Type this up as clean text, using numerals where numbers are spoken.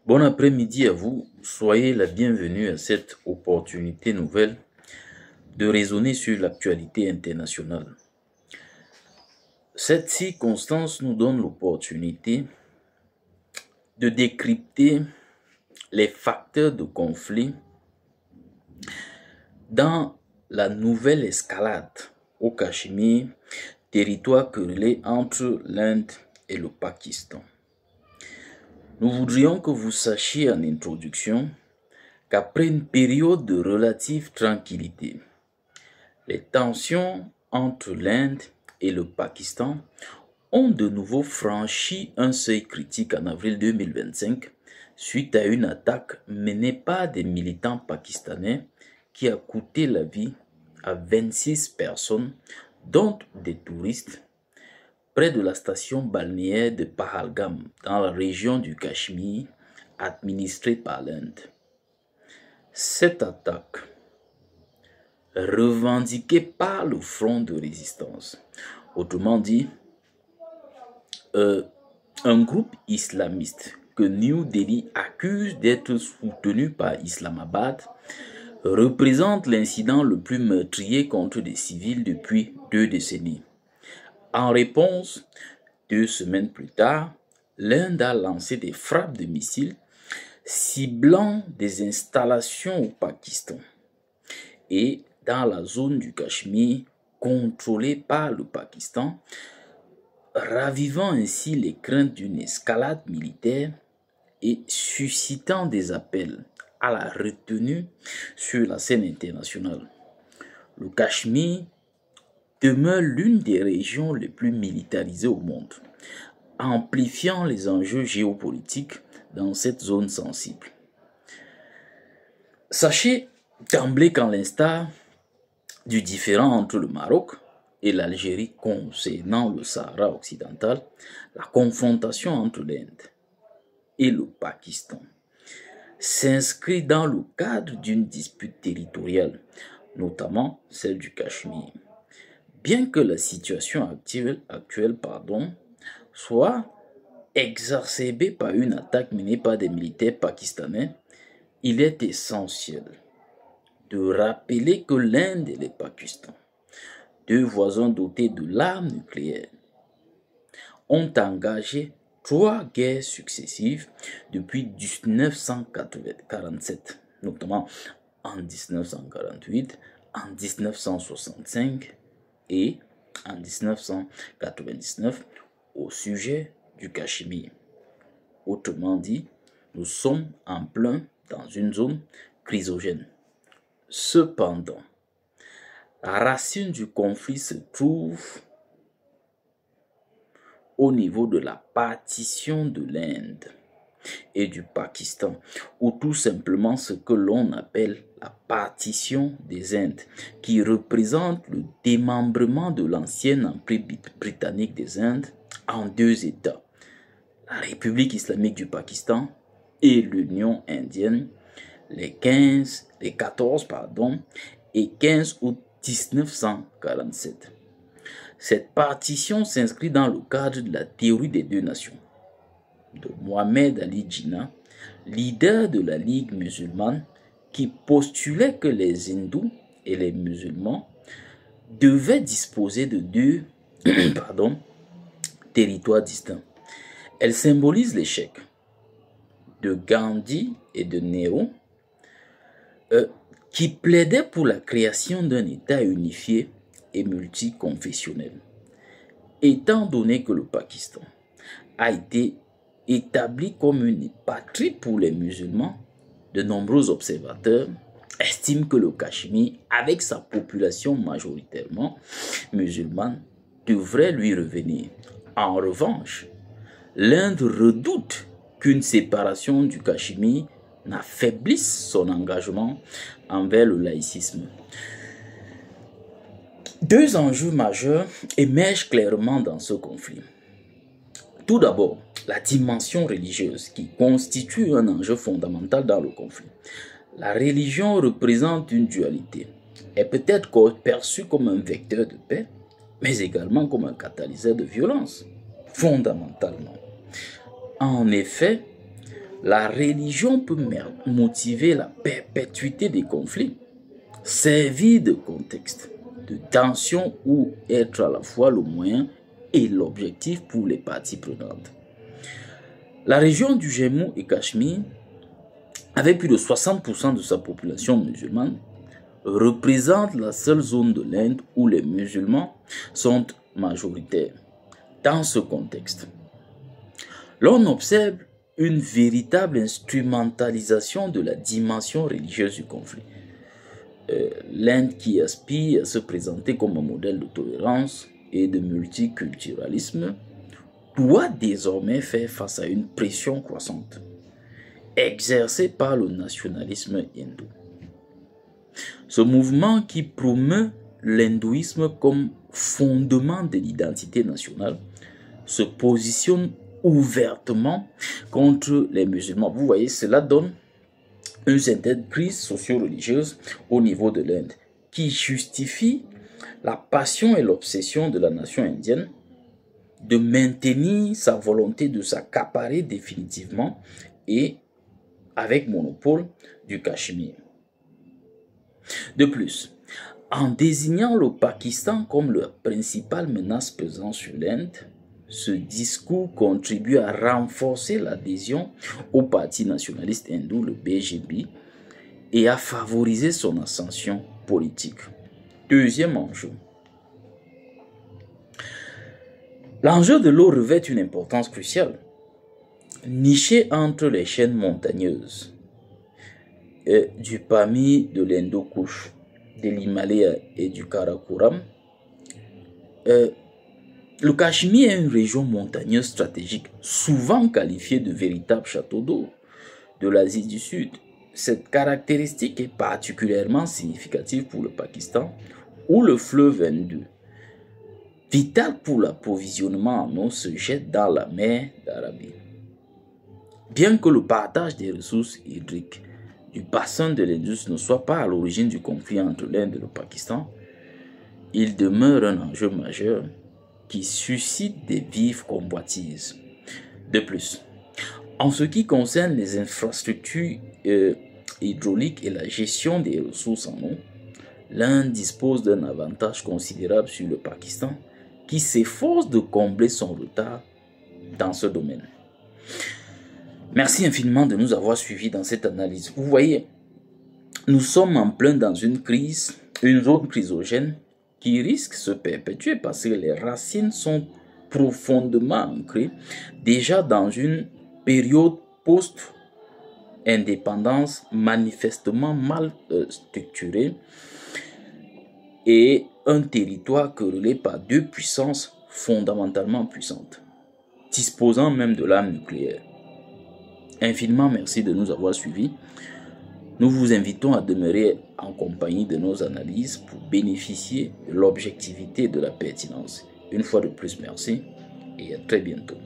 Bon après-midi à vous, soyez la bienvenue à cette opportunité nouvelle de raisonner sur l'actualité internationale. Cette circonstance nous donne l'opportunité de décrypter les facteurs de conflit dans la nouvelle escalade au Cachemire, territoire querellé entre l'Inde et le Pakistan. Nous voudrions que vous sachiez en introduction qu'après une période de relative tranquillité, les tensions entre l'Inde et le Pakistan ont de nouveau franchi un seuil critique en avril 2025 suite à une attaque menée par des militants pakistanais qui a coûté la vie à 26 personnes, dont des touristes, près de la station balnéaire de Pahalgam, dans la région du Cachemire, administrée par l'Inde. Cette attaque, revendiquée par le Front de résistance, autrement dit, un groupe islamiste que New Delhi accuse d'être soutenu par Islamabad, représente l'incident le plus meurtrier contre des civils depuis 2 décennies. En réponse, 2 semaines plus tard, l'Inde a lancé des frappes de missiles ciblant des installations au Pakistan et dans la zone du Cachemire contrôlée par le Pakistan, ravivant ainsi les craintes d'une escalade militaire et suscitant des appels à la retenue sur la scène internationale. Le Cachemire demeure l'une des régions les plus militarisées au monde, amplifiant les enjeux géopolitiques dans cette zone sensible. Sachez d'emblée qu'en l'instar du différend entre le Maroc et l'Algérie concernant le Sahara occidental, la confrontation entre l'Inde et le Pakistan s'inscrit dans le cadre d'une dispute territoriale, notamment celle du Cachemire. Bien que la situation actuelle soit exacerbée par une attaque menée par des militaires pakistanais, il est essentiel de rappeler que l'Inde et le Pakistan, 2 voisins dotés de l'arme nucléaire, ont engagé 3 guerres successives depuis 1947, notamment en 1948, en 1965 et en 1999 au sujet du Cachemire. Autrement dit, nous sommes en plein dans une zone chrysogène. Cependant, la racine du conflit se trouve au niveau de la partition de l'Inde et du Pakistan, ou tout simplement ce que l'on appelle la partition des Indes, qui représente le démembrement de l'ancien empire britannique des Indes en 2 États, la République islamique du Pakistan et l'Union indienne, les 14 et 15 août 1947. Cette partition s'inscrit dans le cadre de la théorie des 2 nations de Mohamed Ali Jinnah, leader de la Ligue musulmane, qui postulait que les hindous et les musulmans devaient disposer de 2 territoires distincts. Elle symbolise l'échec de Gandhi et de Nehru, qui plaidaient pour la création d'un État unifié et multiconfessionnel. Étant donné que le Pakistan a été établi comme une patrie pour les musulmans, de nombreux observateurs estiment que le Cachemire, avec sa population majoritairement musulmane, devrait lui revenir. En revanche, l'Inde redoute qu'une séparation du Cachemire n'affaiblisse son engagement envers le laïcisme. 2 enjeux majeurs émergent clairement dans ce conflit. Tout d'abord, la dimension religieuse qui constitue un enjeu fondamental dans le conflit. La religion représente une dualité. Elle peut être perçue comme un vecteur de paix, mais également comme un catalyseur de violence, fondamentalement. En effet, La religion peut motiver la perpétuité des conflits, servir de contexte, de tension ou être à la fois le moyen et l'objectif pour les parties prenantes. La région du Jammu et Cachemire, avec plus de 60% de sa population musulmane, représente la seule zone de l'Inde où les musulmans sont majoritaires. Dans ce contexte, l'on observe une véritable instrumentalisation de la dimension religieuse du conflit. L'Inde, qui aspire à se présenter comme un modèle de tolérance et de multiculturalisme, doit désormais faire face à une pression croissante exercée par le nationalisme hindou. Ce mouvement, qui promeut l'hindouisme comme fondement de l'identité nationale, se positionne ouvertement contre les musulmans. Vous voyez, cela donne une certaine crise socio-religieuse au niveau de l'Inde qui justifie la passion et l'obsession de la nation indienne de maintenir sa volonté de s'accaparer définitivement et avec monopole du Cachemire. De plus, en désignant le Pakistan comme la principale menace pesant sur l'Inde, ce discours contribue à renforcer l'adhésion au parti nationaliste hindou, le BJP, et à favoriser son ascension politique. Deuxième enjeu. L'enjeu de l'eau revêt une importance cruciale. Niché entre les chaînes montagneuses du Pamir, de l'Hindu-Kush, de l'Himalaya et du Karakoram, le Cachemire est une région montagneuse stratégique, souvent qualifiée de véritable château d'eau de l'Asie du Sud. Cette caractéristique est particulièrement significative pour le Pakistan, où le fleuve Indus, vital pour l'approvisionnement en eau, se jette dans la mer d'Arabie. Bien que le partage des ressources hydriques du bassin de l'Indus ne soit pas à l'origine du conflit entre l'Inde et le Pakistan, il demeure un enjeu majeur qui suscite des vives convoitises. De plus, en ce qui concerne les infrastructures hydrauliques et la gestion des ressources en eau, l'Inde dispose d'un avantage considérable sur le Pakistan, qui s'efforce de combler son retard dans ce domaine. Merci infiniment de nous avoir suivis dans cette analyse. Vous voyez, nous sommes en plein dans une zone chrysogène qui risque de se perpétuer parce que les racines sont profondément ancrées déjà dans une période post-indépendance manifestement mal structurée et un territoire querellé par deux puissances fondamentalement puissantes, disposant même de l'arme nucléaire. Infiniment merci de nous avoir suivis. Nous vous invitons à demeurer en compagnie de nos analyses pour bénéficier de l'objectivité et de la pertinence. Une fois de plus, merci et à très bientôt.